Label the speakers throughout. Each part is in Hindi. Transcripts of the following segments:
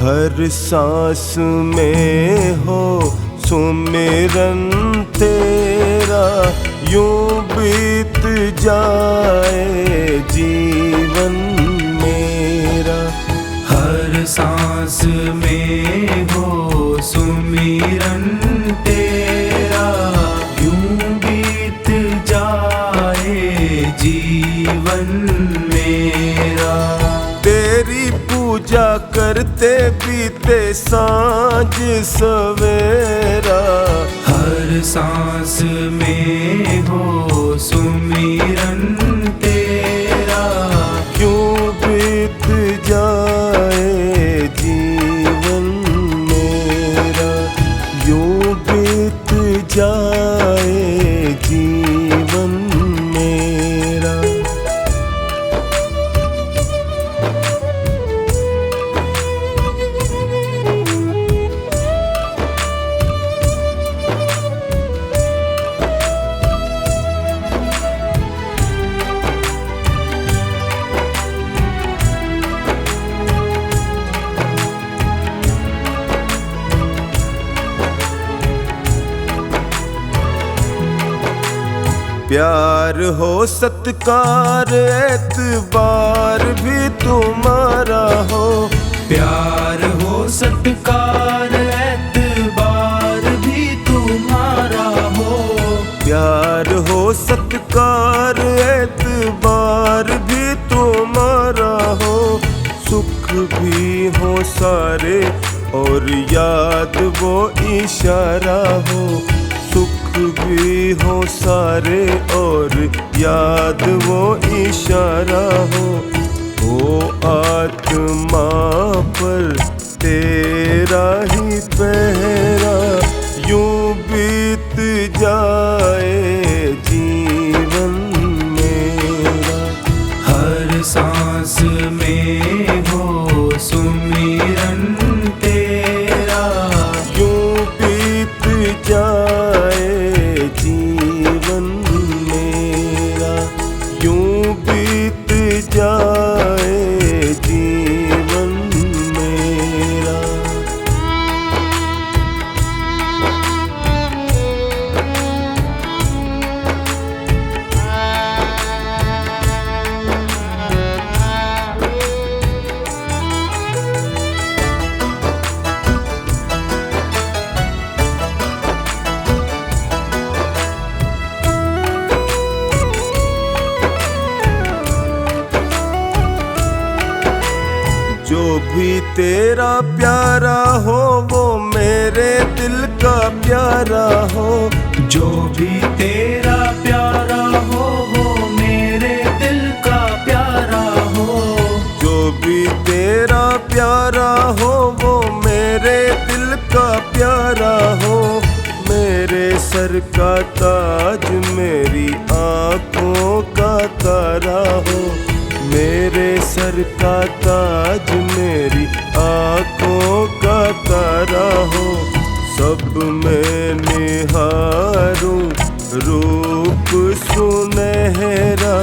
Speaker 1: हर सांस में हो सुमिरन तेरा, यूं बीत जाए जीवन मेरा।
Speaker 2: हर सांस में हो सुमिरन तेरा, यूं बीत जाए जीवन मेरा।
Speaker 1: तेरी पूजा करते बीते सांझ सवेरा,
Speaker 2: हर सांस में हो सुमिरन तेरा,
Speaker 1: यूं बीत जाए जीवन मेरा, यूं बीत जाए जीवन मेरा। प्यार हो सत्कार एतबार भी तुम्हारा हो,
Speaker 2: प्यार हो सत्कार एतबार भी तुम्हारा हो।
Speaker 1: प्यार हो सत्कार एतबार भी तुम्हारा हो। सुख भी हो सारे और याद वो इशारा हो, सुख भी हो सारे और याद वो इशारा हो। ओ आत्मा पर तेरा ही पहरा, यूं बीत जाए जीवन मेरा।
Speaker 2: हर सांस में हो सुमिरन तेरा,
Speaker 1: यूं बीत जाए जीवन मेरा, यूं बीत जाए जीवन मेरा। जो भी तेरा प्यारा हो वो मेरे दिल का प्यारा हो,
Speaker 2: जो भी तेरा प्यारा हो वो मेरे दिल का प्यारा हो।
Speaker 1: जो भी तेरा प्यारा हो वो मेरे दिल का प्यारा हो। मेरे सर का ताज मेरी आँखों का तारा हो, मेरे सर का ताज मेरी आँखों का तारा हो। सब में निहारूं रूप सुनहरा,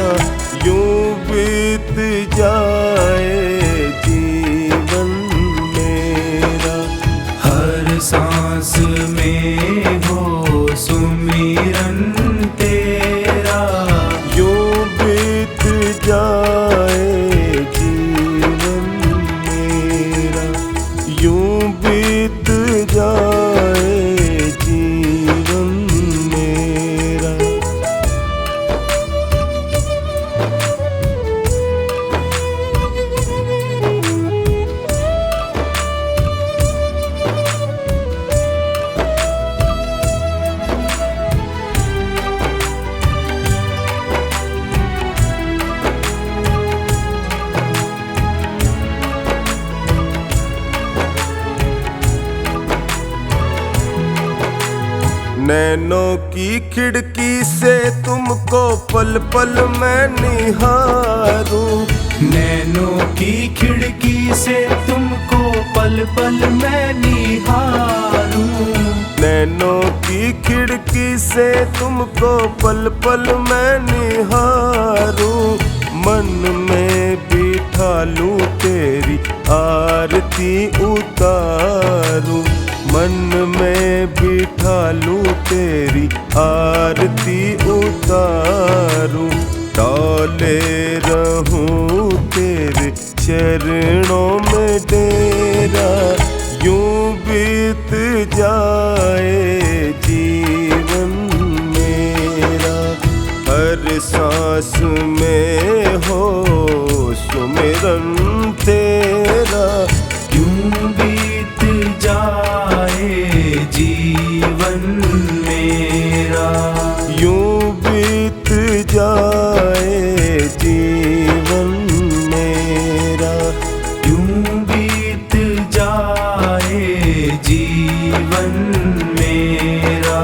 Speaker 1: यूं बीत जाए जीवन मेरा।
Speaker 2: हर सांस में हो सुमिरन तेरा,
Speaker 1: यूं बीत जाए जीवन मेरा, यूं बीत जाए जीवन मेरा। नैनों की खिड़की से तुमको पल पल मैं निहारूं,
Speaker 2: नैनों की खिड़की से तुमको पल पल मैं निहारूं।
Speaker 1: नैनों की खिड़की से तुमको पल पल मैं निहारूं। मन में बिठा लूं तेरी आरती उतारूं। चरणों में डेरा, यूं बीत जाए जीवन मेरा। हर सांस में हो सुमिरन तेरा,
Speaker 2: यूं बीत जाए जीवन मेरा।
Speaker 1: यूं बीत जाए जीवन मेरा।
Speaker 2: यूं बीत जाए जीवन मेरा।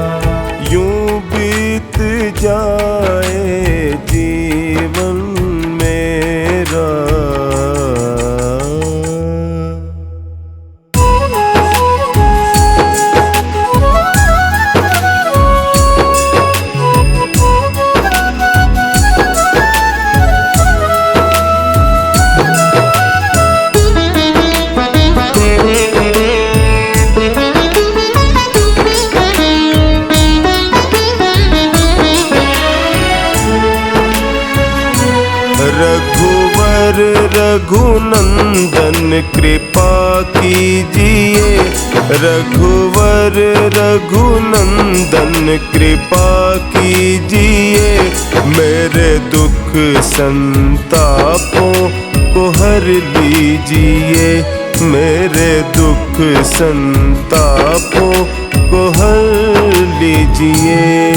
Speaker 1: यूं बीत जाए जीवन मेरा। रघुवर रघुनंदन कृपा कीजिए। रघुवर रघुनंदन कृपा कीजिए। मेरे दुख संतापों को हर लीजिए। मेरे दुख संतापों को हर लीजिए।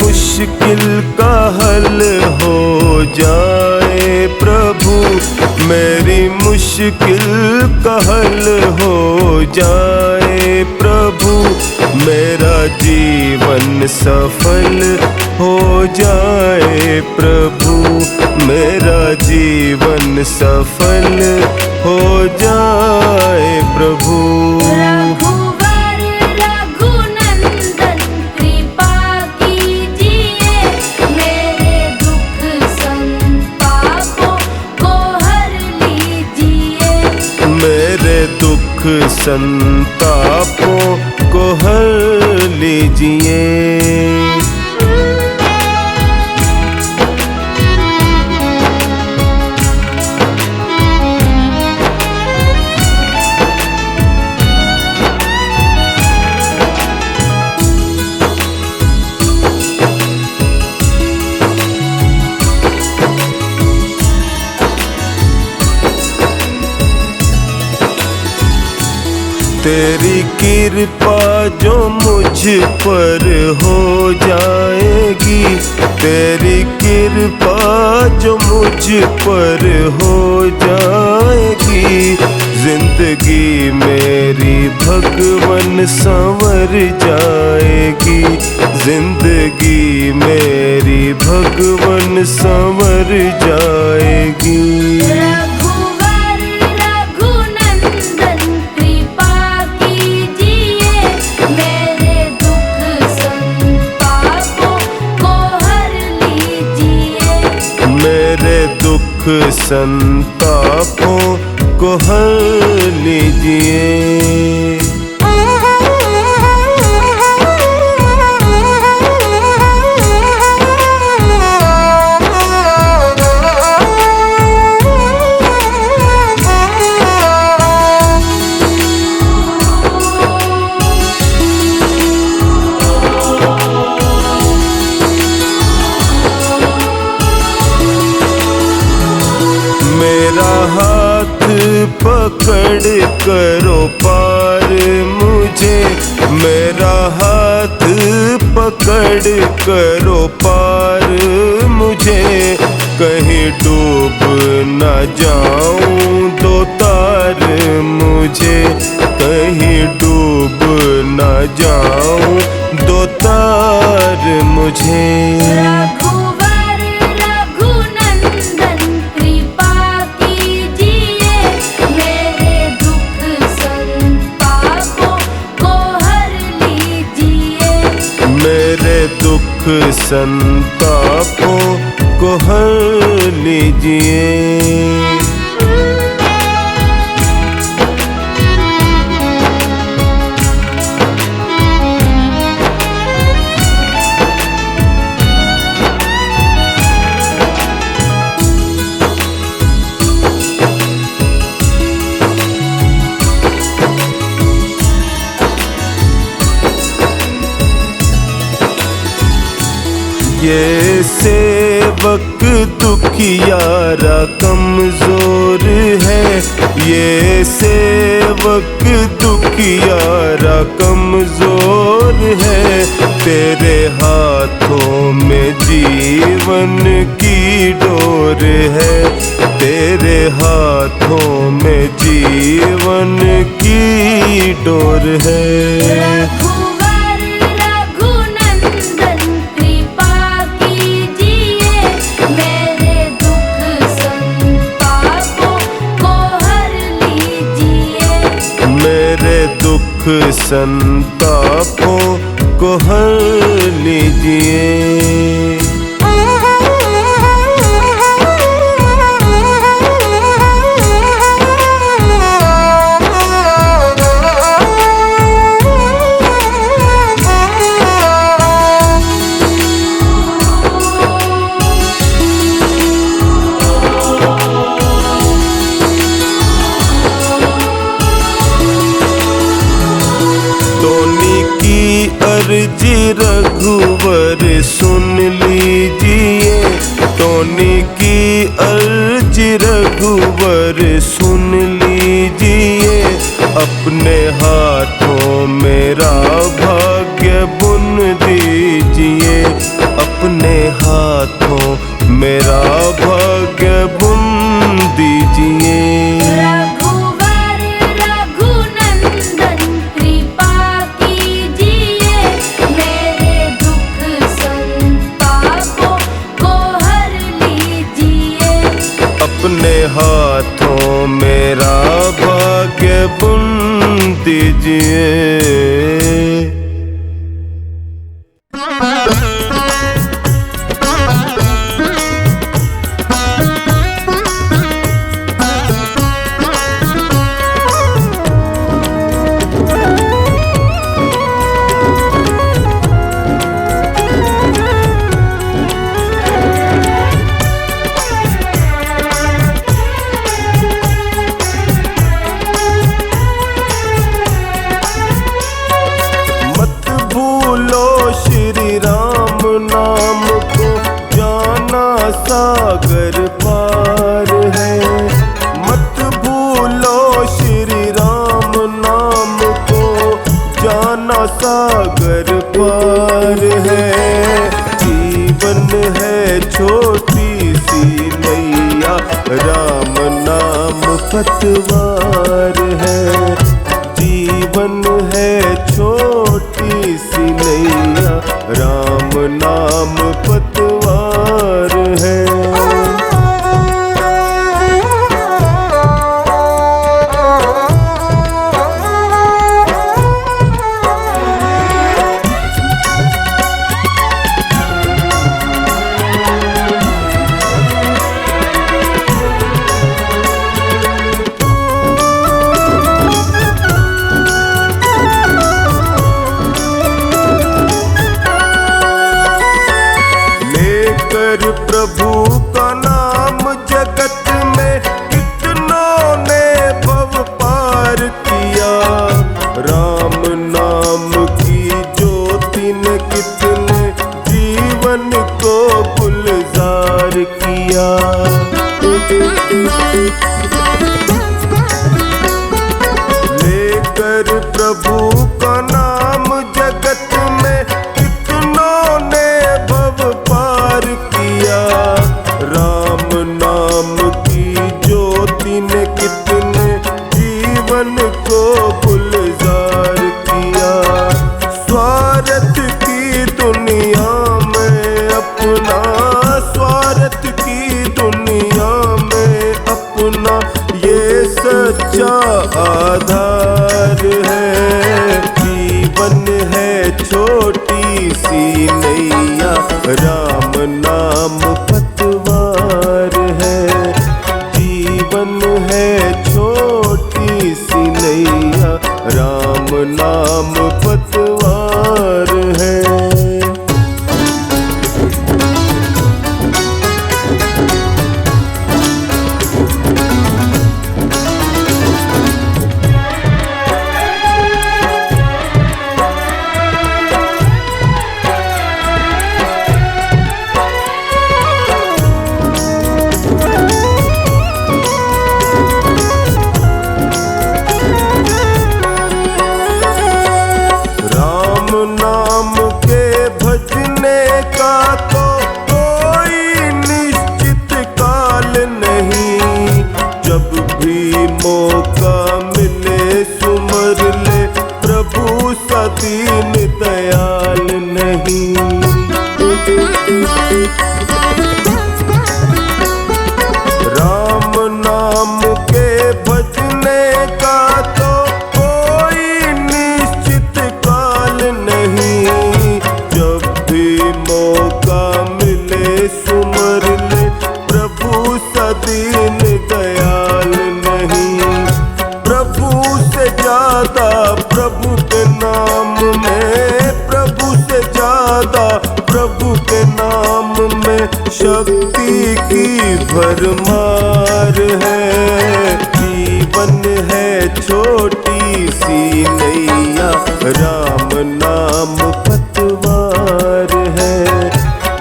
Speaker 1: मुश्किल का हल हो जाए प्रभु। मेरी मुश्किल का हल हो जाए प्रभु। मेरा जीवन सफल हो जाए प्रभु। मेरा जीवन सफल हो जाए प्रभु। दुख संतापों को हर लीजिए। तेरी कृपा जो मुझ पर हो जाएगी। तेरी कृपा जो मुझ पर हो जाएगी। जिंदगी मेरी भगवन संवर जाएगी। जिंदगी मेरी भगवन संवर जाएगी। दुख संतापों को हर लीजिए। मेरा हाथ पकड़ करो पार मुझे। मेरा हाथ पकड़ करो पार मुझे। कहीं डूब न जाऊं दो तार मुझे। कहीं डूब न जाऊं दो तार मुझे। संतापों को हर लीजिए। ये सेवक दुखियारा कमजोर है, ये सेवक दुखियारा कमजोर है। तेरे हाथों में जीवन की डोर है, तेरे हाथों में जीवन की डोर है। दुख संतापों को हर लीजिए। अर्जी रघुवर सुन लीजिए, टोनी की अर्जी रघुवर सुन लीजिए। अपने हाथों मेरा भाग्य बुन दीजिए, अपने हाथों मेरा भाग्य बुन दीजिए। अपने हाथों मेरा भाग्य बुन दीजिए। श्री राम नाम को जाना सागर पार है, मत भूलो श्री राम नाम को जाना सागर पार है। जीवन है छोटी सी नैया, राम नाम पतवार है। जीवन है छोटी सी नैया, राम नाम पतवार है। प्रभु का नाम जगत में कितनों ने भव पार किया, राम नाम की ज्योति ने कितने जीवन को गुलजार किया। लेकर प्रभु का नाम जगत में कितनों ने भव पार किया, राम नाम की ज्योति ने कितने जीवन को गुलजार किया। स्वार्थ की दुनिया में अपना, स्वार्थ की दुनिया में अपना ये सच्चा आधार है। राम नाम पतवार है। नाम के भजने का तो कोई निश्चित काल नहीं, जब भी मौका मिले सुमर ले प्रभु सा दीन दयाल नहीं। राम नाम के भजने का तो कोई निश्चित काल नहीं, जब भी मौका मिले सुमर ले प्रभु सा दीन दयाल नहीं। प्रभु से ज्यादा प्रभु के नाम में, प्रभु से ज्यादा प्रभु के नाम में शक्ति की भरमार है। जीवन है छोटी सी नैया, राम नाम पतवार है।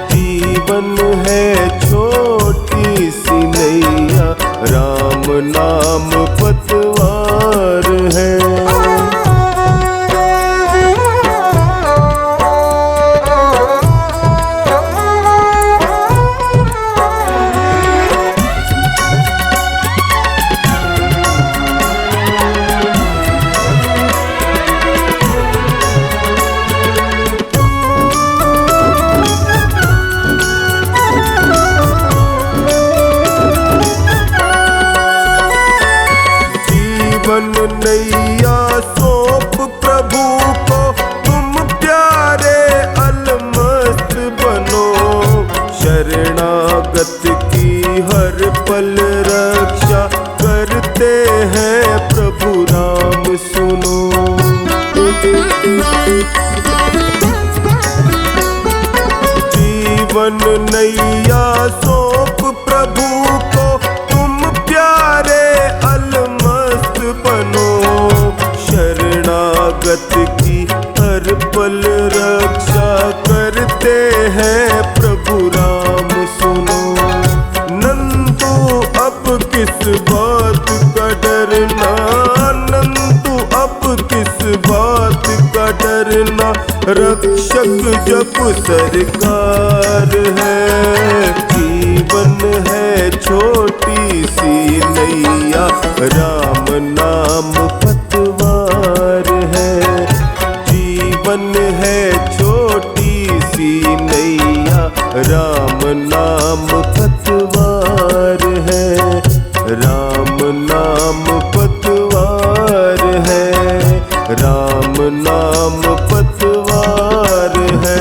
Speaker 1: जीवन है छोटी सी नैया, राम नाम पतवार है। जीवन नैया सौंप प्रभु को, तुम प्यारे अलमस्त बनो। शरणागत की हर पल रक्षा करते हैं प्रभु राम सुनो। जीवन नैया सौंप प्रभु को, तुम प्यारे बनो। शरणागत की हर पल रक्षा करते हैं प्रभु राम सुनो। नंदू अब किस बात का डरना, नंदू अब किस बात का डरना, रक्षक जब सरकार है। जीवन है छोटी सी नैया, राम नाम पतवार है। जीवन है छोटी सी नैया, राम नाम पतवार है। राम नाम पतवार है, राम नाम पतवार है।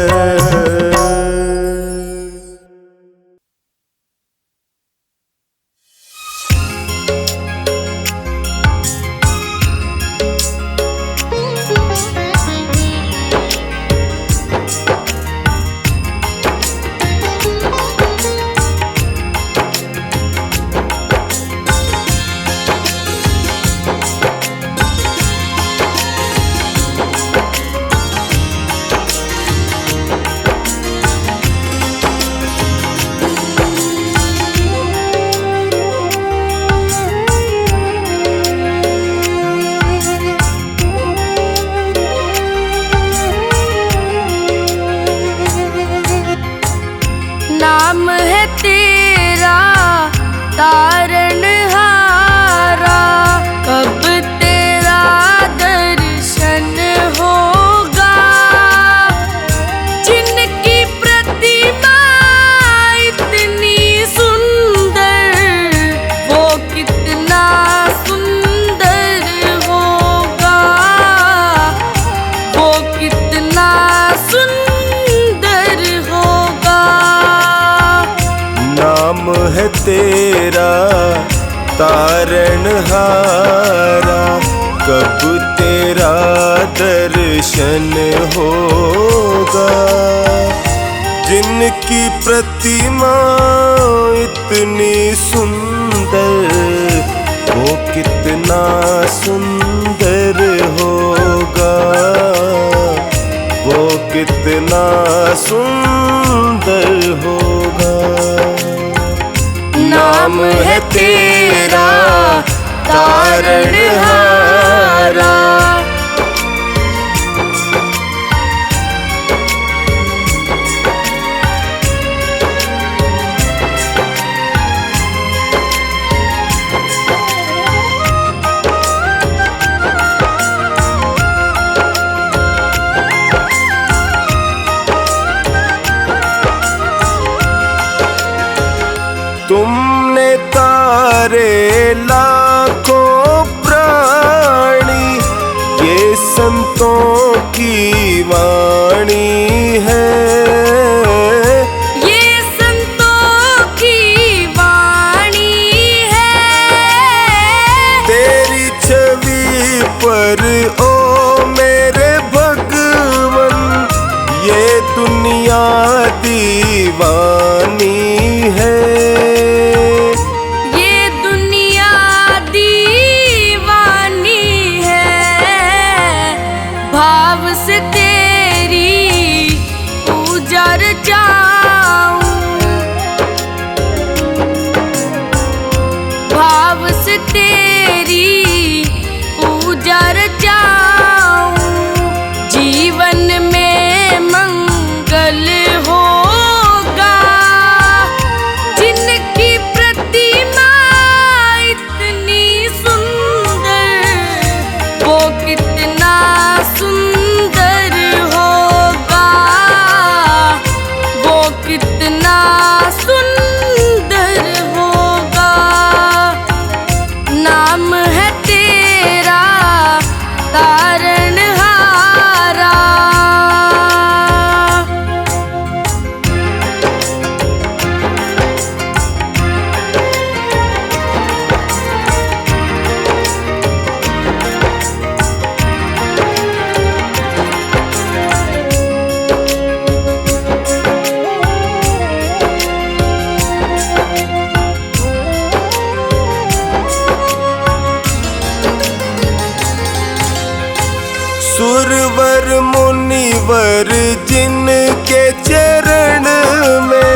Speaker 3: नाम है तेरा तारणहारा, कब तेरा दर्शन होगा। जिनकी प्रतिमा इतनी सुंदर, वो कितना सुंदर होगा, वो कितना सुंदर होगा।
Speaker 1: नाम है तेरा तारणहारा, कब तेरा दर्शन होगा। जिनकी प्रतिमा इतनी सुंदर, वो कितना सुंदर होगा, वो कितना सुंदर होगा।
Speaker 3: नाम है तेरा तारणहारा।
Speaker 1: तुमने तारे लाखों प्राणी, ये संतों की वाणी है।
Speaker 3: ये संतों की वाणी है।
Speaker 1: तेरी छवि पर ओ मेरे भगवन, ये दुनिया दीवानी है।
Speaker 3: भाव से तेरी पूजा रचाऊं, भाव से तेरी पूजा रचाऊं। जीवन में मंगल होगा, जिनकी प्रतिमा इतनी सुंदर, वो कितना सुंदर होगा, वो कितना सुंदर होगा। नाम है तेरा तारणहारा।
Speaker 1: सुरवर मुनिवर जिनके चरण में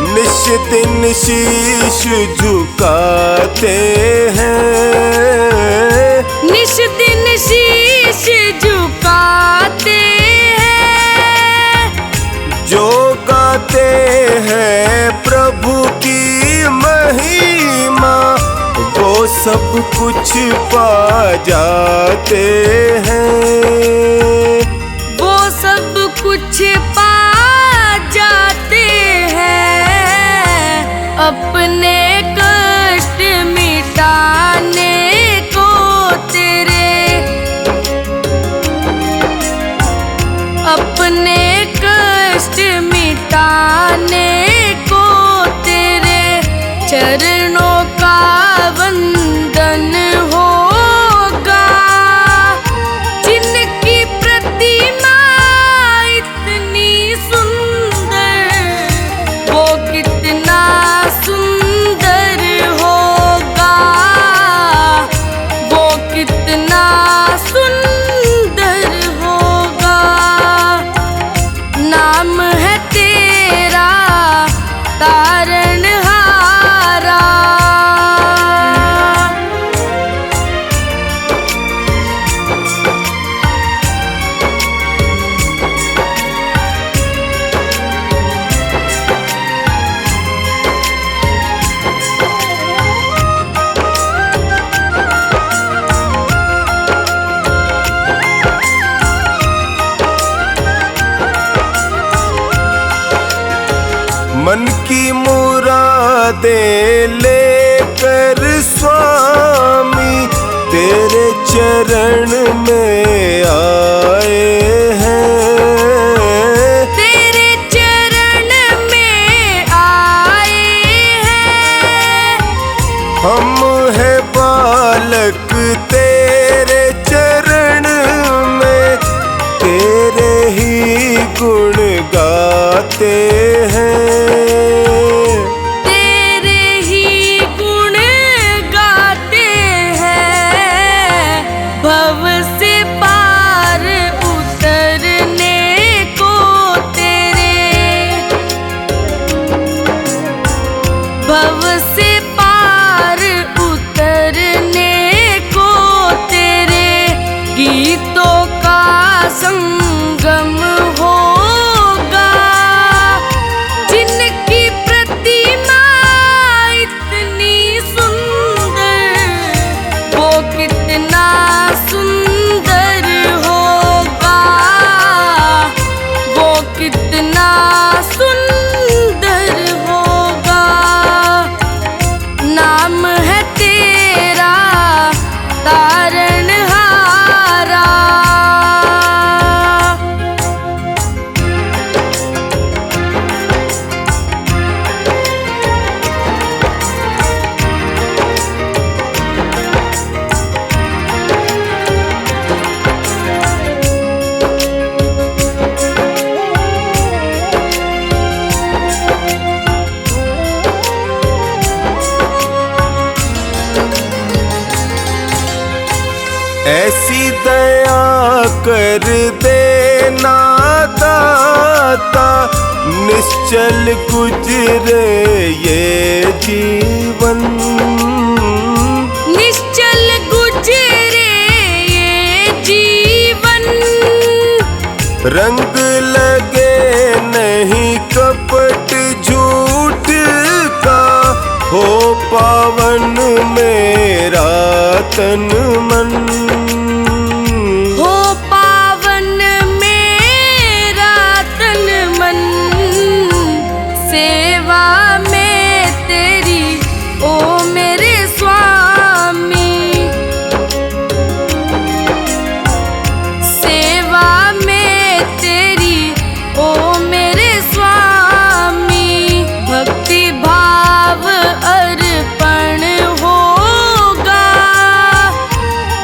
Speaker 1: निश दिन शीश झुकाते हैं,
Speaker 3: निश दिन शीश झुकाते हैं।
Speaker 1: जो गाते हैं प्रभु की महिमा, वो सब कुछ पा जाते हैं,
Speaker 3: वो सब कुछ पा जाते हैं। अपने कष्ट मिटाने को तेरे, अपने कष्ट मिटाने को तेरे चरणों का वंदन होगा। जिनकी प्रतिमा इतनी सुंदर, वो कितना सुंदर होगा, वो कितना सुंदर होगा। नाम है तेरा तारणहारा।
Speaker 1: मन की मुरादें लेकर स्वामी तेरे चरण में आए हैं,
Speaker 3: तेरे चरण में आए हैं।
Speaker 1: हम है बालक तेरे चरण में, गाते हैं।
Speaker 3: तेरे ही गुण गाते हैं, भव से पार उतरने को तेरे, भव से पार उतरने को तेरे गीतों का संगम होगा। जिनकी प्रतिमा इतनी सुंदर, वो कितना सुंदर होगा, वो कितना सुंदर होगा। नाम है तेरा तारणहारा।
Speaker 1: ऐसी दया कर देना दाता, निश्चल गुजरे ये जीवन।
Speaker 3: निश्चल गुजरे ये जीवन,
Speaker 1: रंग लगे नहीं कपट झूठ का, हो पावन मेरा तन मन।
Speaker 3: हो पावन मेरा तन मन, सेवा में तेरी ओ मेरे स्वामी, सेवा में तेरी ओ मेरे स्वामी। भक्ति भाव अर्पण होगा।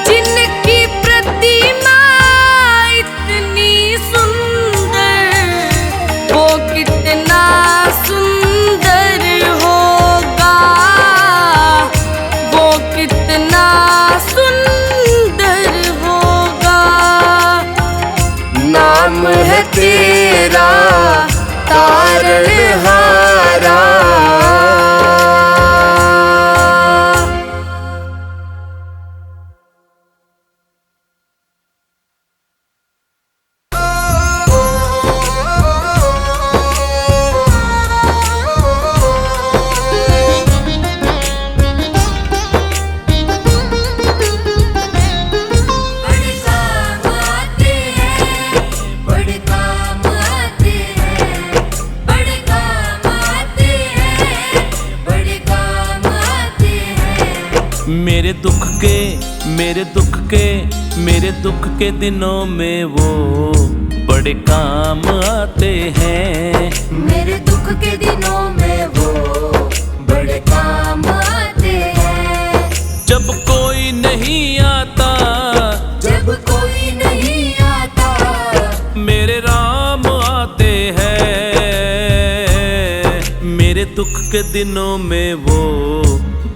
Speaker 3: जिनकी प्रतिमा इतनी सुंदर, वो कितना सुंदर होगा, वो कितना सुंदर होगा।
Speaker 1: नाम है तेरा तारणहारा।
Speaker 4: बड़े काम आते हैं, बड़े काम आते हैं, बड़े काम आते हैं, बड़े काम आते हैं।
Speaker 2: मेरे दुख के मेरे दुख के मेरे दुख के दिनों में वो बड़े काम आते हैं।
Speaker 4: मेरे दुख के दिनों में वो बड़े काम आते हैं।
Speaker 2: जब कोई नहीं आता,
Speaker 4: जब कोई नहीं आता,
Speaker 2: मेरे राम आते हैं। मेरे दुख के दिनों में वो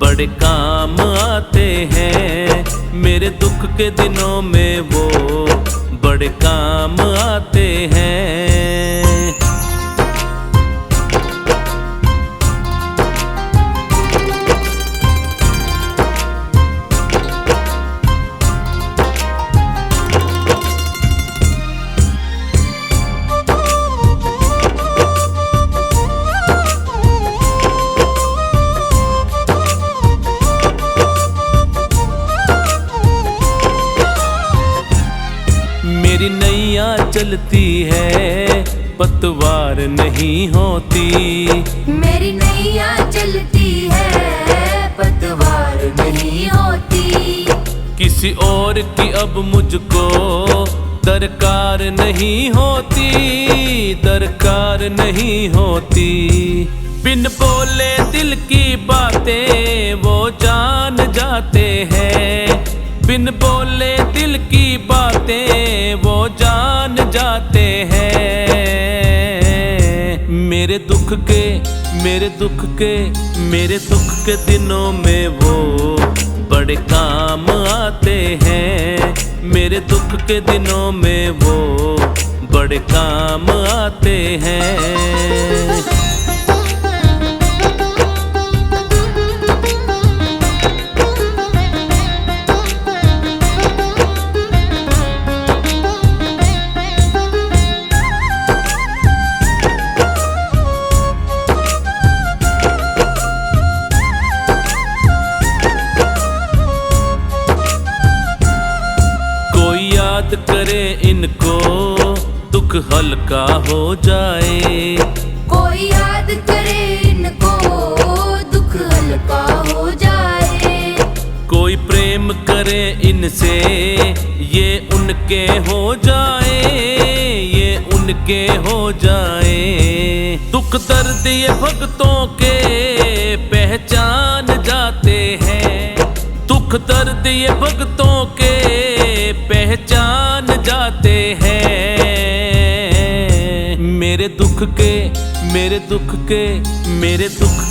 Speaker 2: बड़े काम आते हैं। मेरे दुख के दिनों में वो बड़े काम आते हैं। मेरी नैया चलती है, पतवार नहीं होती।
Speaker 4: मेरी नैया चलती है, पतवार नहीं होती।
Speaker 2: किसी और की अब मुझको दरकार नहीं होती, दरकार नहीं होती। बिन बोले दिल की बातें वो जान जाते हैं। बिन बोले दिल की बातें वो जान जाते हैं। मेरे दुख के दिनों में वो बड़े काम आते हैं। मेरे दुख के दिनों में वो बड़े काम आते हैं। याद करे इनको दुख हल्का हो जाए।
Speaker 4: कोई याद करे इनको दुख हल्का हो जाए।
Speaker 2: कोई प्रेम करे इनसे ये उनके हो जाए, ये उनके हो जाए। दुख दर्द ये भक्तों के पहचान जाते हैं। दुख दर्द ये भक्तों के पहचान जाते हैं। मेरे दुख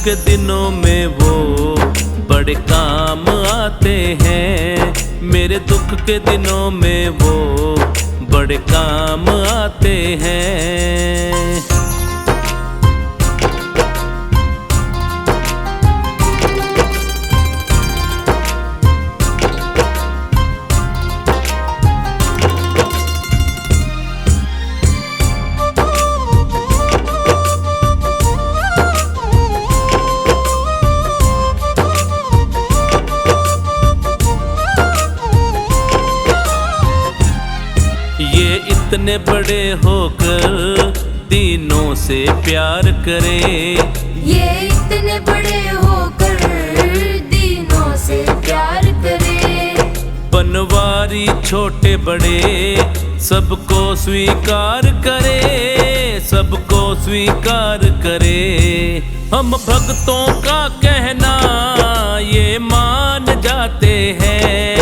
Speaker 2: के दिनों में वो बड़े काम आते हैं। मेरे दुख के दिनों में वो बड़े काम आते हैं। ये इतने बड़े होकर दीनों से प्यार करे।
Speaker 4: ये इतने बड़े होकर दीनों से प्यार करे।
Speaker 2: बनवारी छोटे बड़े सबको स्वीकार करे, सबको स्वीकार करे। हम भक्तों का कहना ये मान जाते हैं।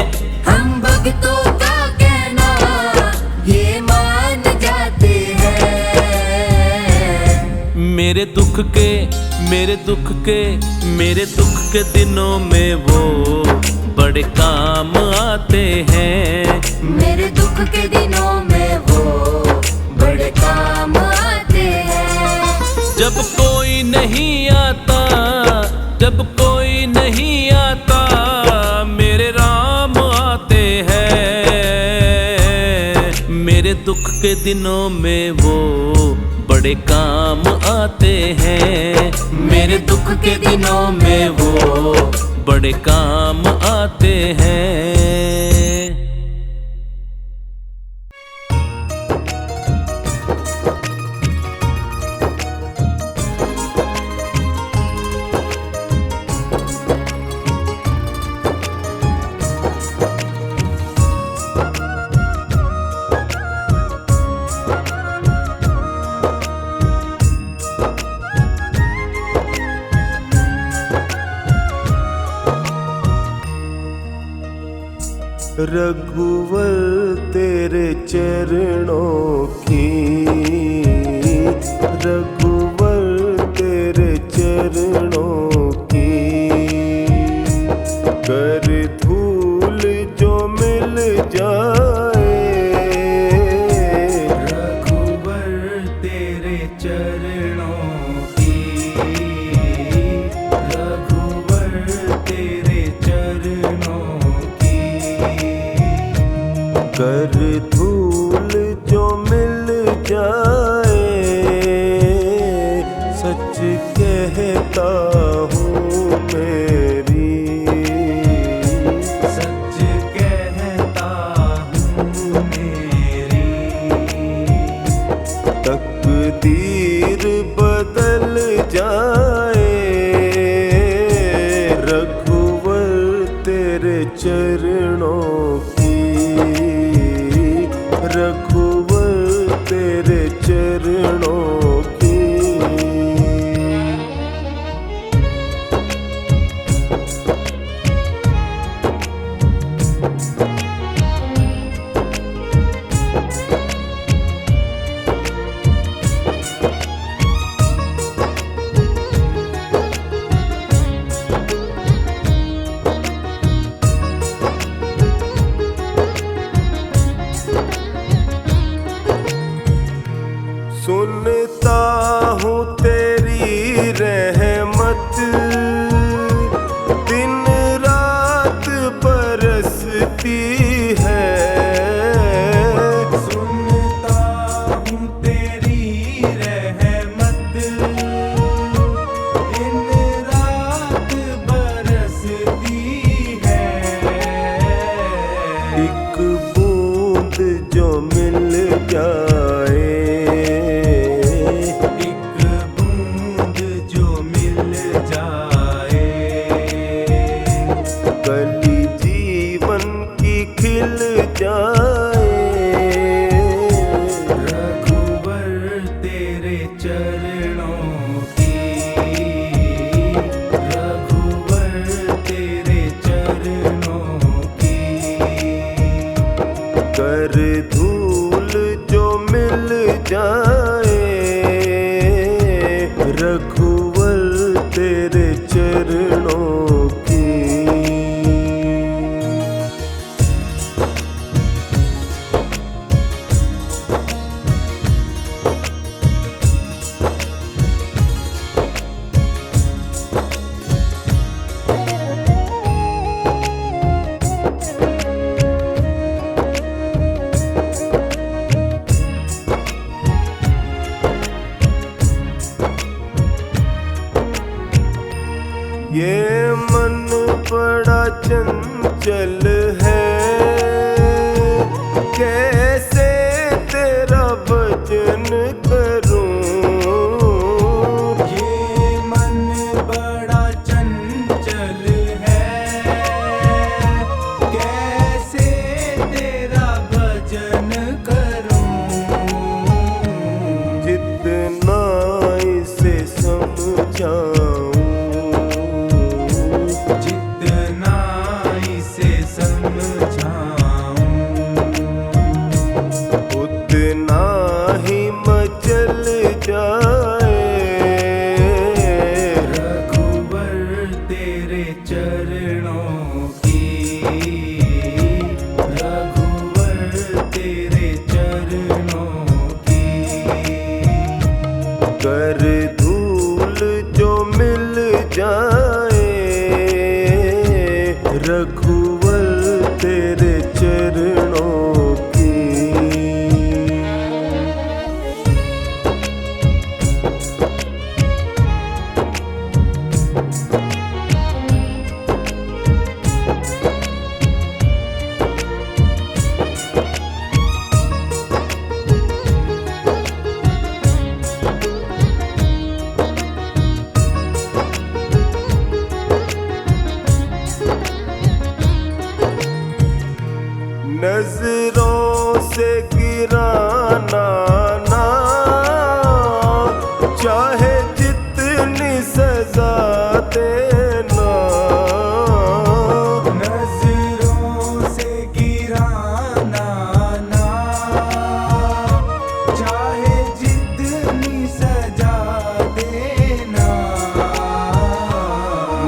Speaker 4: हम भक्तों का कहना ये मान जाते हैं।
Speaker 2: मेरे दुख के दिनों में वो बड़े काम आते हैं।
Speaker 4: मेरे दुख के दिनों में वो बड़े काम आते हैं।
Speaker 2: जब कोई नहीं आता, जब कोई नहीं आता मेरे राम आते हैं। मेरे दुख के दिनों में वो बड़े काम आते हैं। मेरे दुख के दिनों में वो बड़े काम आते हैं।
Speaker 1: रघुवर तेरे चरणों की, रघुवर तेरे चरणों की कर धूल जो मिल जाए। रघुवर तेरे चरणों की, रघुवर तेरे चरणों कर धूल जो मिल जाए। सच कहता हूँ मेरी, सच कहता हूँ मेरी तकदीर बदल जाए। रघुवर तेरे चरणों रघुवर तेरे चरणों की। कर धूल जो मिल जाए रघुवर तेरे चरणों की। ये मन बड़ा चंचल है, कैसे तेरा भजन करूं।
Speaker 5: ये मन बड़ा चंचल है, कैसे तेरा भजन करूं।
Speaker 1: जितना इसे समझाऊं
Speaker 5: जितना इसे समझाऊं
Speaker 1: उतना ही मचल जाए
Speaker 5: रघुवर तेरे चरणों की। रघुवर तेरे चरणों की।
Speaker 1: कर धूल जो मिल जाए रघुवर तेरे चरणों की। नजरों से गिराना ना चाहे जितनी सजा देना।
Speaker 5: नजरों से गिराना ना चाहे जितनी सजा देना।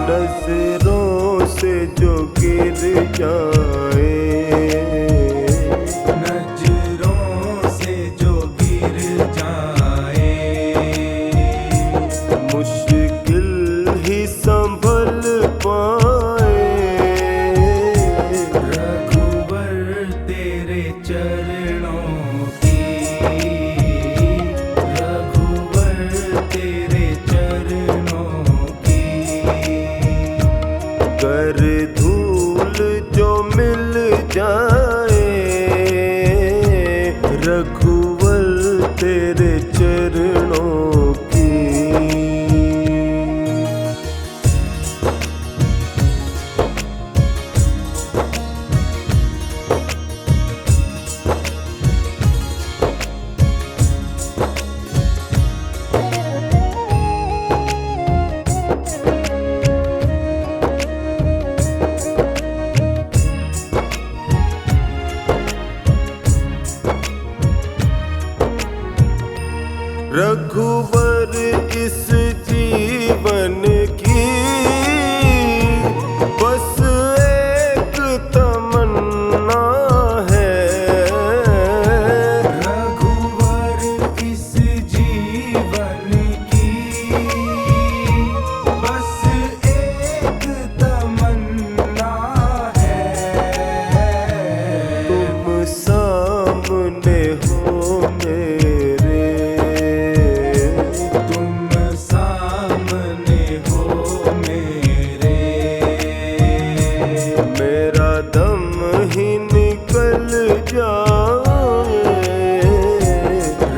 Speaker 1: नजरों से जो गिर जाए
Speaker 5: नजरों से जो गिर जाए
Speaker 1: मुश्किल ही संभल पाए
Speaker 5: रघुवर तेरे चरणों की। रघुवर तेरे चरणों की।
Speaker 1: कर धूल जो मिल जाए रघुवर तेरे चरणों की। रघुवर इस जीवन की बस एक तमन्ना है।
Speaker 5: रघुवर इस जीवन की बस एक तमन्ना है।
Speaker 1: तुम सामने हो मेरे
Speaker 5: तुम सामने हो मेरे।
Speaker 1: मेरा दम ही निकल जाए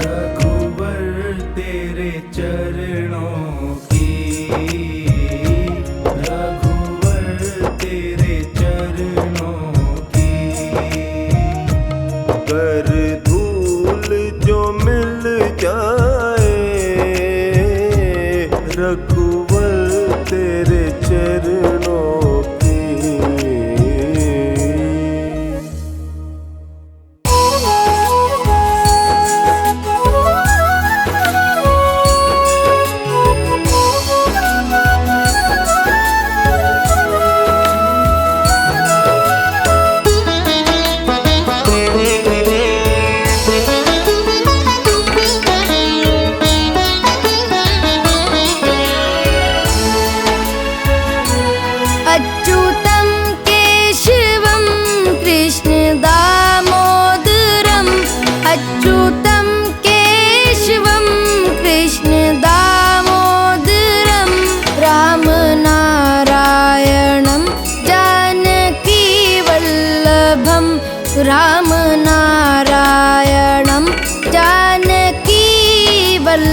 Speaker 5: रघुवर तेरे चरणों की। रघुवर तेरे चरणों की।
Speaker 1: कर धूल जो मिल जाए रघुवर तेरे चरणों की।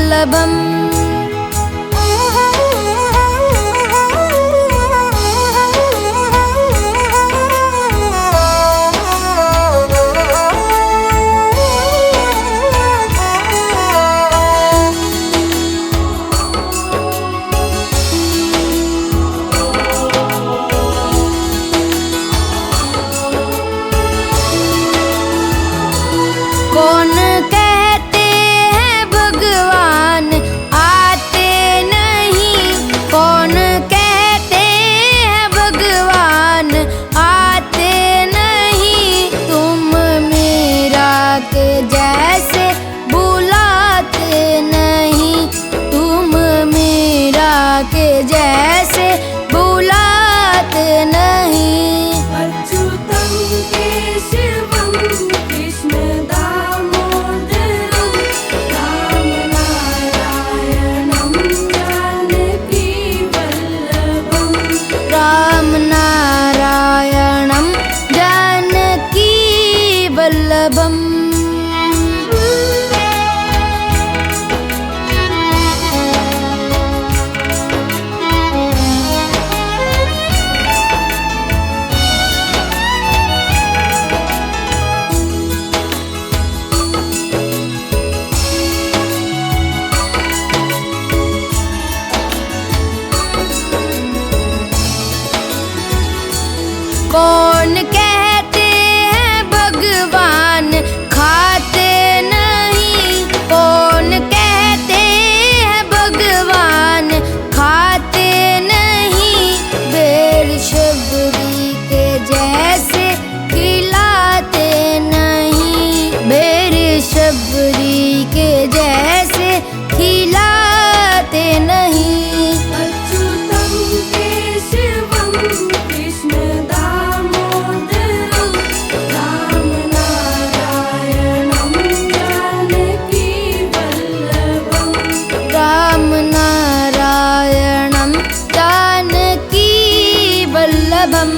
Speaker 3: वल्लभम् कौन कहते हैं भगवान आते नहीं, कौन कहते हैं भगवान आते नहीं, तुम मेरा के जैसे बुलाते नहीं, तुम मेरा के जैसे बुलाते नहीं।
Speaker 4: अच्युतं केशवं कृष्ण दामोदरं राम नारायणं जानकी वल्लभं।
Speaker 3: राम नारायणं जानकी वल्लभम् कौन कहते हैं भगवान खाते नहीं, कौन कहते हैं भगवान खाते नहीं, बेर शबरी के जैसे खिलाते नहीं, बेर शबरी के जैसे खिलाते नहीं।
Speaker 4: अच्युतं केशवं कृष्ण दामोदरं राम नारायणं जानकी वल्लभं।
Speaker 3: राम नारायणं जानकी वल्लभम्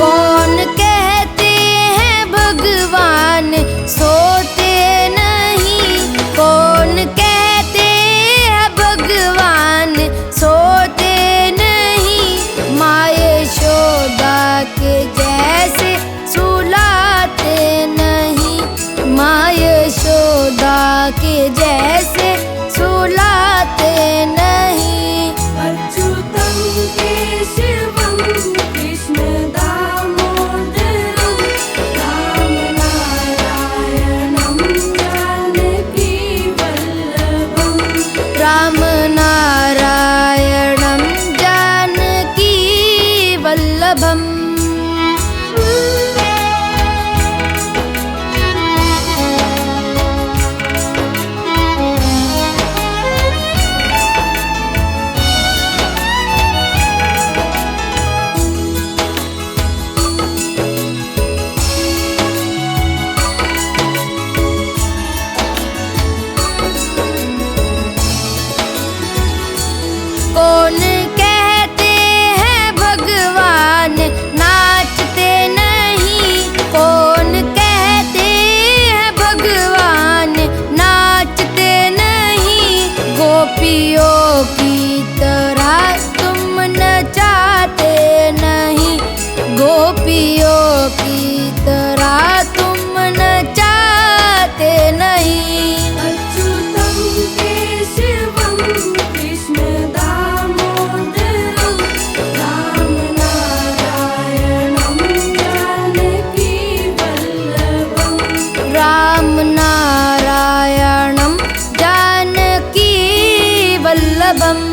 Speaker 3: कौन कहते हैं भगवान सोते नहीं, कौन कहते हैं भगवान सोते नहीं, माँ यशोदा के जैसे सुलाते नहीं, माँ यशोदा के जैसे सुलाते नहीं।
Speaker 4: अच्युतं केशवं कृष्ण दामोदरं राम नारायणं जानकी वल्लभं।
Speaker 3: राम नारायणं जानकी वल्लभम् कौन कहते हैं भगवान नाचते नहीं, कौन कहते हैं भगवान नाचते नहीं, गोपियों की तरह तुम नचाते नहीं, गोपियों की तरह तुम नचाते नहीं।
Speaker 4: अच्युतं केशवं कृष्ण दामोदरं राम नारायणं जानकी वल्लभं।
Speaker 3: राम नारायणं जानकी वल्लभम्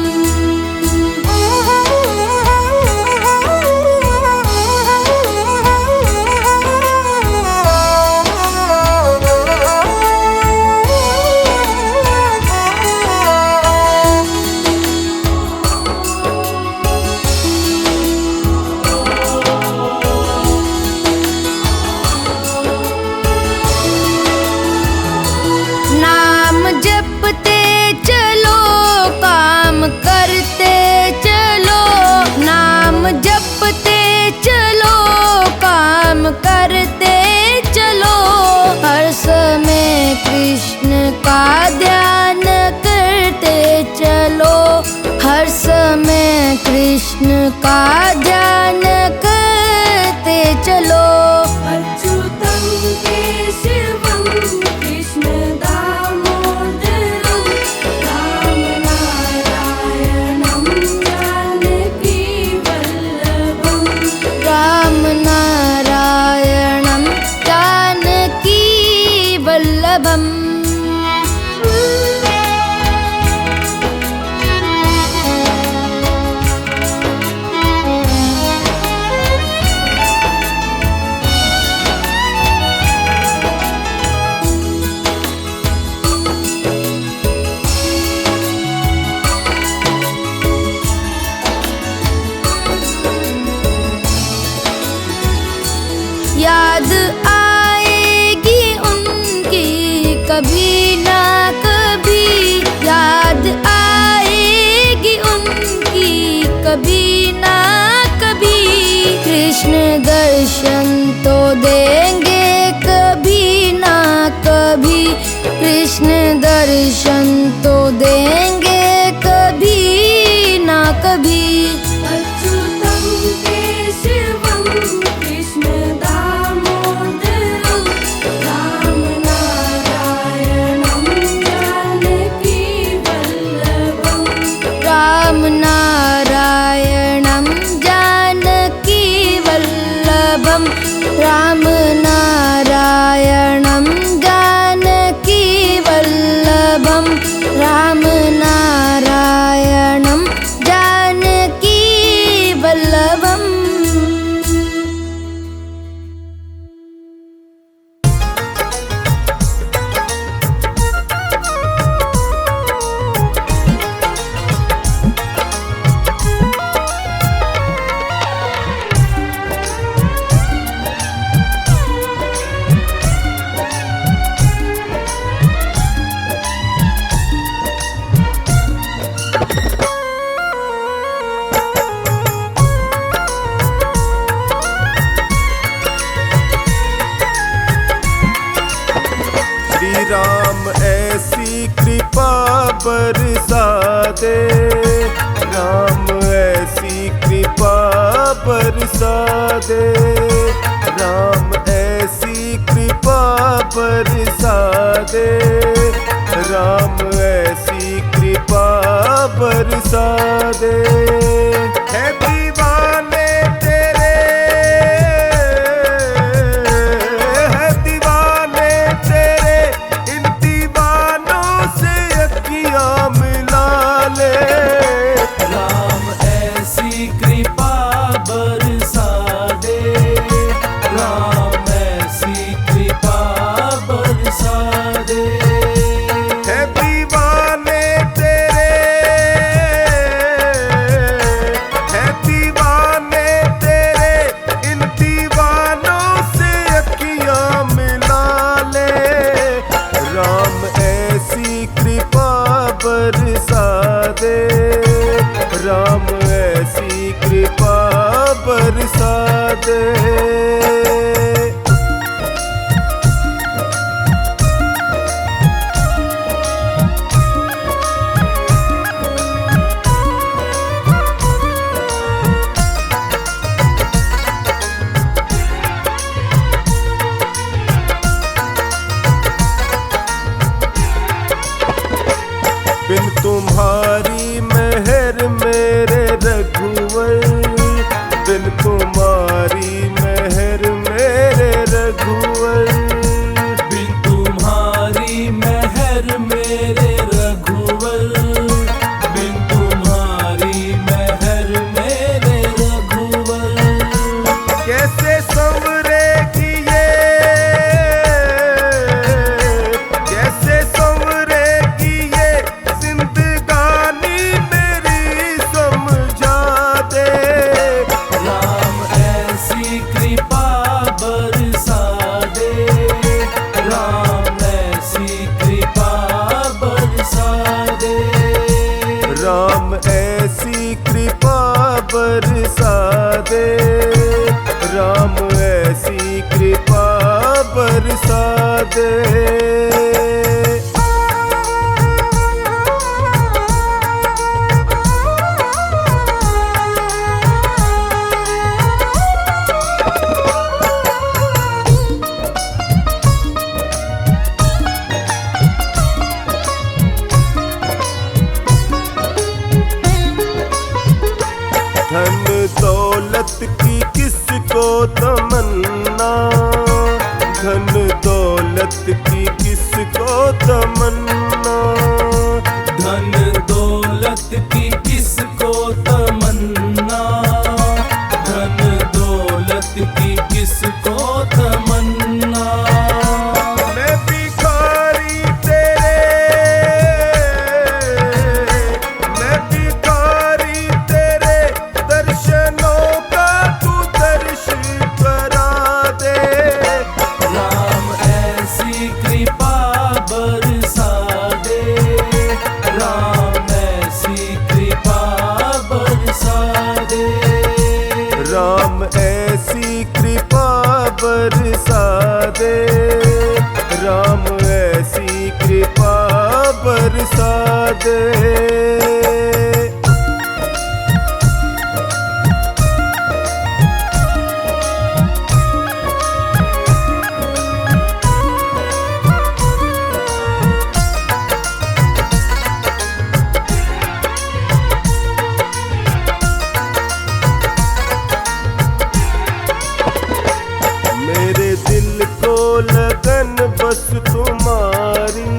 Speaker 3: कृष्ण का ध्यान करते चलो।
Speaker 4: अच्युतं केशवं कृष्ण दामोदरं राम नारायणं जानकी वल्लभं।
Speaker 3: राम नारायणं जानकी वल्लभम्। याद आएगी उनकी कभी ना कभी, याद आएगी उनकी कभी ना कभी। कृष्ण दर्शन तो देंगे कभी ना कभी, कृष्ण दर्शन तो देंगे कभी ना कभी।
Speaker 4: अच्युतं केशवं कृष्ण दामोदरं राम नारायणं जानकी वल्लभं।
Speaker 3: राम नारायणं जानकी वल्लभं। राम नारायणं जानकी वल्लभं। राम नारायणं जानकी वल्लभम्।
Speaker 1: श्री राम ऐसी कृपा बरसा दे, राम ऐसी कृपा बरसा दे, राम ऐसी कृपा बरसा दे, राम ऐसी कृपा बरसा दे। है दीवाने तेरे, है दीवाने तेरे, इन दीवानों से अखियां मिला ले।
Speaker 5: राम ऐसी कृपा बरसा दे, राम ऐसी कृपा बरसा दे।
Speaker 1: है दीवाने तेरे, है दीवाने तेरे, इन दीवानों से अखियां मिला ले। राम ऐसी कृपा बरसा दे, राम ऐसी कृपा बरसा दे। बिन तुम्हारी मेहर मेरे रघुवर, बिन तुम्हारी मेहर मेरे रघुवर,
Speaker 5: बिन तुम्हारी मेहर मेरे रघुवर, बिन तुम्हारी मेहर मेरे रघुवर।
Speaker 1: कैसे संवरेगी ये, कैसे संवरेगी ये जिंदगानी मेरी, समझा दे।
Speaker 5: राम ऐसी कृपा बरसा दे, राम ऐसी कृपा बरसा दे।
Speaker 1: राम ऐसी कृपा बरसा दे, राम ऐसी कृपा बरसा दे। दे, राम ऐसी कृपा बरसा दे। मेरे दिल को लगन बस तुम्हारी,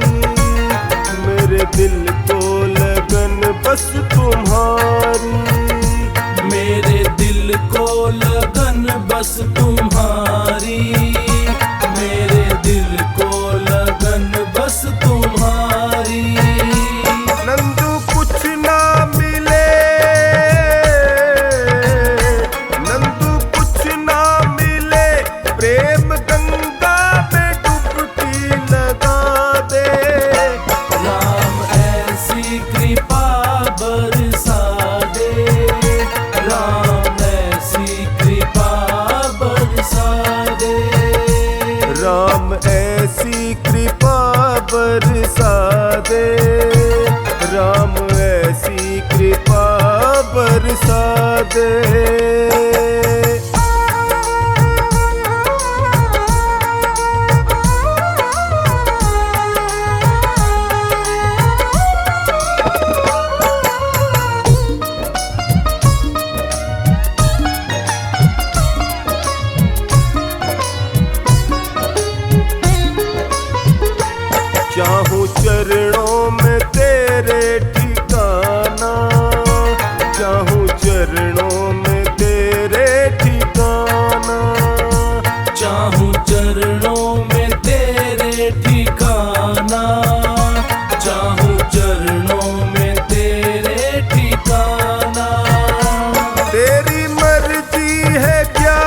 Speaker 1: मेरे दिल को लगन बस तुम्हारी,
Speaker 5: मेरे दिल को लगन बस तुम्हारी, मेरे दिल को लगन बस तुम्हारी।
Speaker 1: नंदू कुछ ना मिले, नंदू कुछ ना मिले, प्रेम गंगा में डुबकी लगा दे।
Speaker 5: राम ऐसी कृपा बरसा दे, राम ऐसी कृपा बरसा दे।
Speaker 1: राम ऐसी कृपा बरसा दे, राम ऐसी कृपा बरसा दे। चाहूं चरणों में तेरे ठिकाना, चाहूं चरणों में तेरे ठिकाना,
Speaker 5: चाहूं चरणों में तेरे ठिकाना, चाहूं चरणों में तेरे ठिकाना।
Speaker 1: तेरी मर्जी है क्या,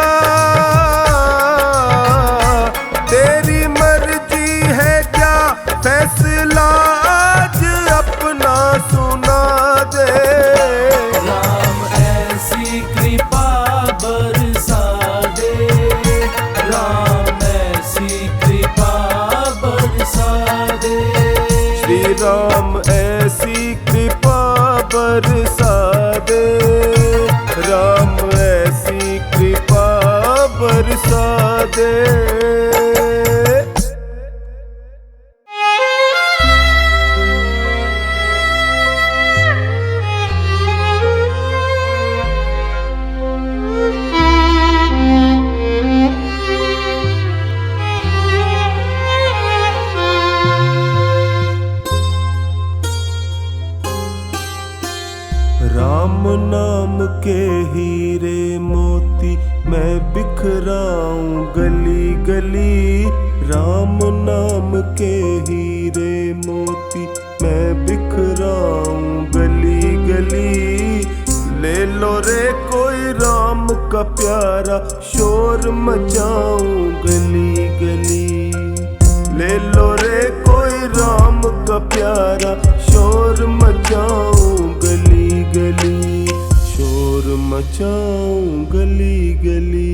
Speaker 1: तेरी मर्जी है क्या, फैसला आज अपना सुना दे।
Speaker 5: राम ऐसी कृपा बरसा दे, राम ऐसी कृपा बरसा दे।
Speaker 1: श्री राम ऐसी कृपा बरसा दे, राम ऐसी कृपा बरसा दे। राम नाम के हीरे मोती मैं बिखराऊं गली गली, राम नाम के हीरे मोती मैं बिखराऊं गली गली। ले लो रे कोई राम का प्यारा, शोर मचाऊं गली गली। ले लो रे कोई राम का प्यारा, शोर मचाऊं गली गली, शोर मचाऊं गली गली।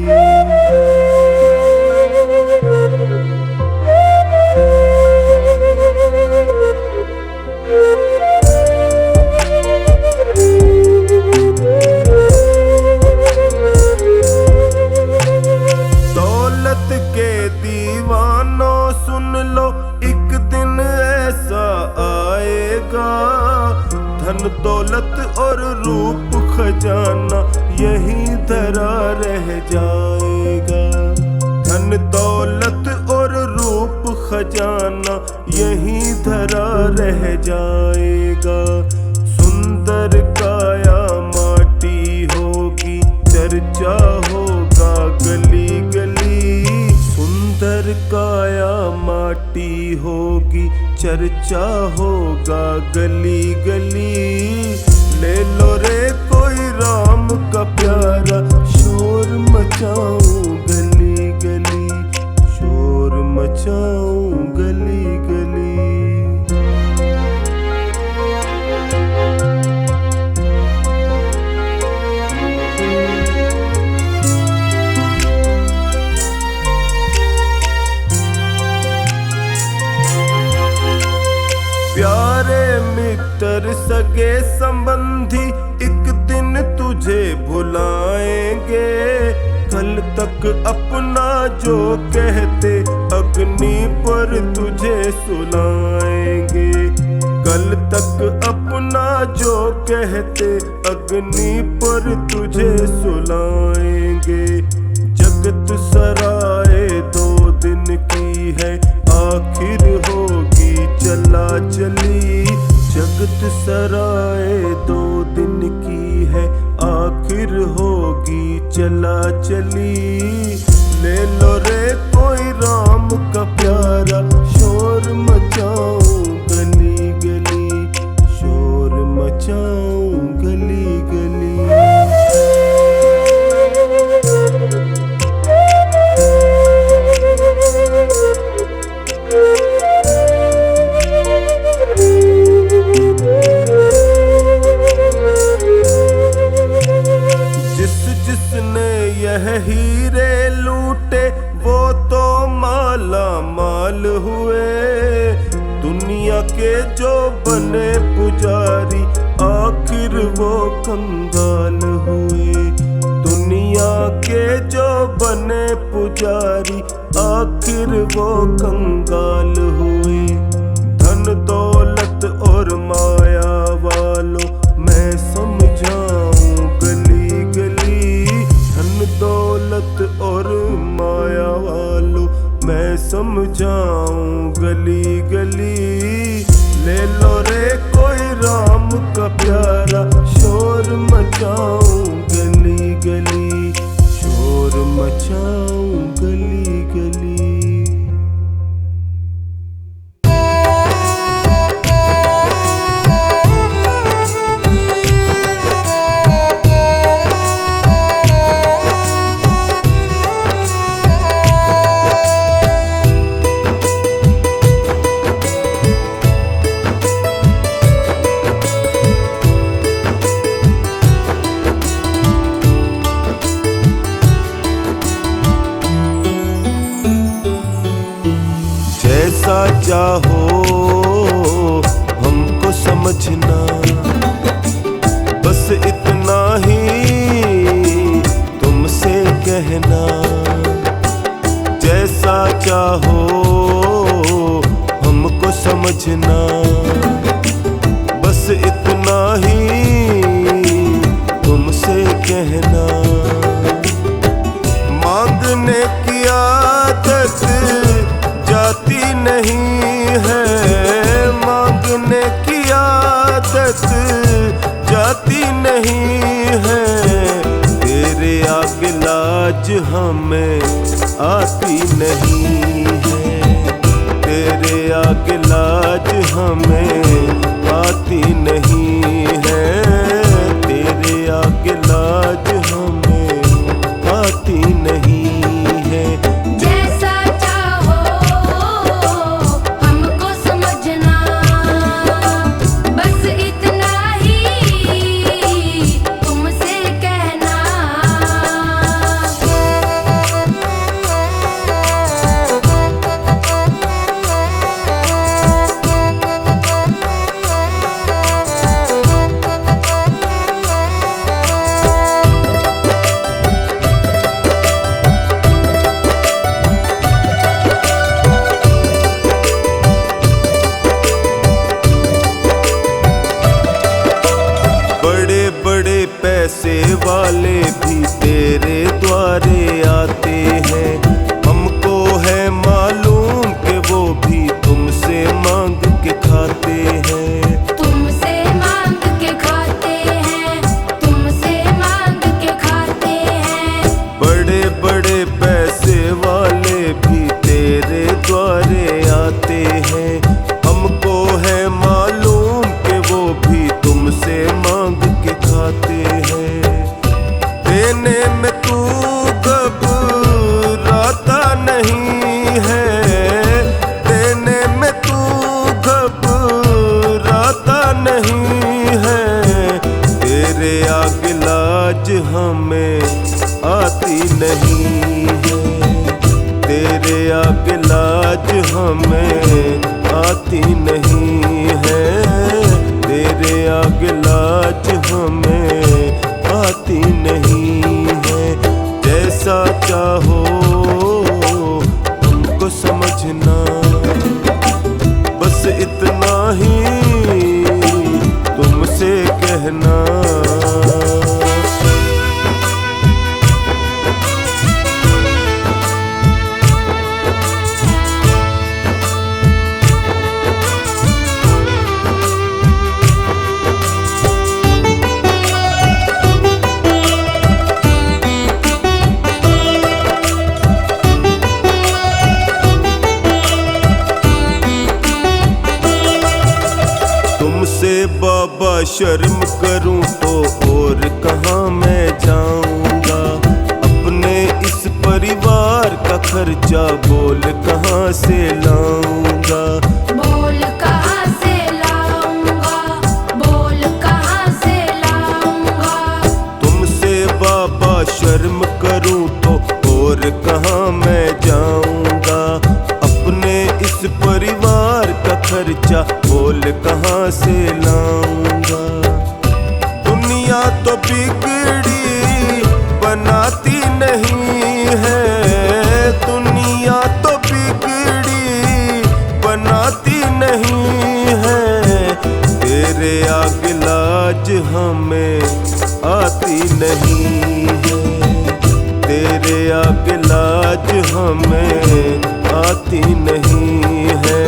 Speaker 1: दौलत के दीवानों सुन लो, एक दिन ऐसा आएगा, धन दौलत और रूप खजाना यहीं धरा रह जाएगा। धन दौलत और रूप खजाना यहीं धरा रह जाएगा। सुंदर काया माटी होगी, चर्चा होगा गली गली। सुंदर काया माटी होगी, चर्चा होगा गली गली। ले लो रे कोई राम का प्यारा, शोर मचाऊं गली गली, शोर मचाऊं गली गली। संबंधी एक दिन तुझे भुलाएंगे। कल तक अपना जो कहते अग्नि पर तुझे सुलाएंगे। कल तक अपना जो कहते अग्नि पर तुझे सुलाएंगे। जगत सराय 2 दिन की है, आखिर होगी चला चली। जगत सराय 2 दिन की है, आखिर होगी चला चली। ले लो रे कोई राम का प्यारा, शोर मचाऊं गली गली, शोर मचाऊं गली गली। जिसने यह हीरे लूटे वो तो माला माल हुए। दुनिया के जो बने पुजारी आखिर वो कंगाल हुए। दुनिया के जो बने पुजारी आखिर वो कंगाल हुए। धन दौलत और माया वालों मैं समझाऊं गली गली। धन दौलत और माया वालों मैं समझाऊं गली गली। ले लो रे कोई राम का प्यारा, शोर मचाऊं गली गली, शोर मचाऊं गली गली। जैसा चाहो हमको समझना, बस इतना ही तुमसे कहना। जैसा चाहो हमको समझना, बस इतना ही तुमसे कहना। मांगने की आदत जाती नहीं है, मांगने की आदत जाती नहीं है। तेरे आगे लाज हमें आती नहीं है। तेरे आगे लाज हमें आती नहीं है। तेरे आगे लाज हमें आती नहीं है। पैसे वाले भी तेरे द्वारे आते हैं। हमको है मालूम कि वो भी तुमसे मांग के खाते हैं।
Speaker 3: तुमसे मांग के खाते हैं, तुमसे मांग के खाते हैं।
Speaker 1: बड़े बड़े पैसे वाले भी तेरे द्वारे आते हैं। हमको है मालूम कि वो भी तुमसे मांग के खाते हैं। देने में तू घबराता नहीं है, देने में तू घबराता नहीं है। तेरे आगे लाज हमें आती नहीं है। तेरे आगे लाज हमें आती नहीं है। तेरे आगे लाज तुमसे बाबा शर्म करूं तो और कहाँ मैं जाऊंगा। अपने इस परिवार का खर्चा बोल कहाँ से लाऊंगा।
Speaker 3: बोल कहाँ से लाऊंगा, बोल कहाँ से लाऊंगा।
Speaker 1: तुमसे बाबा शर्म करूं तो और कहाँ मैं जाऊंगा। अपने इस परिवार का खर्चा बोल कहाँ से लाऊंगा। दुनिया तो बिगड़ी बनाती नहीं है, दुनिया तो बिगड़ी बनाती नहीं है। तेरे आगे लाज हमें आती नहीं है, तेरे आगे लाज हमें आती नहीं है,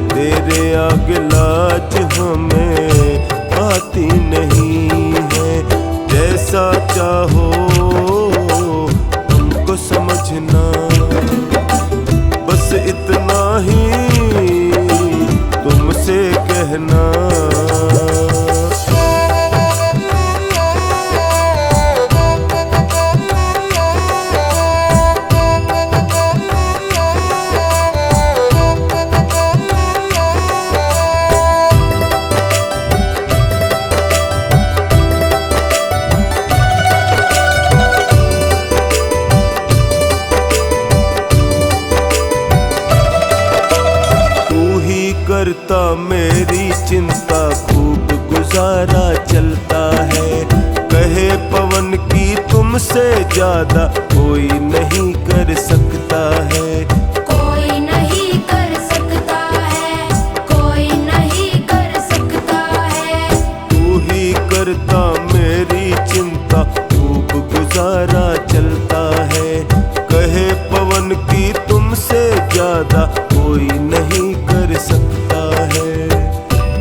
Speaker 1: तेरे आगे लाज हमें आती नहीं है। जैसा चाहो तुमको समझना, बस इतना ही तुमसे कहना। करता मेरी चिंता खूब गुजारा चलता है। कहे पवन की तुमसे ज्यादा कोई नहीं कर सकता है,
Speaker 3: कोई नहीं कर सकता है, कोई नहीं कर सकता है।
Speaker 1: तू ही करता मेरी चिंता खूब गुजारा चलता है। कहे पवन की तुमसे ज्यादा कोई नहीं कर सकता है।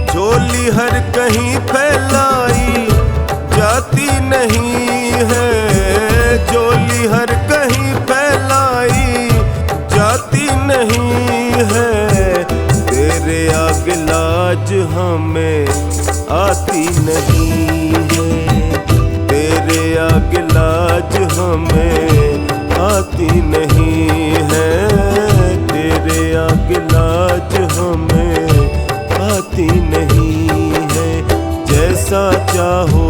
Speaker 1: झोली हर कहीं फैलाई जाती नहीं है, झोली हर कहीं फैलाई जाती नहीं है। तेरे आगे लाज हमें आती नहीं है, तेरे आगे लाज हमें आती नहीं है, तेरे आगे लाज हमें आती नहीं है। जैसा चाहो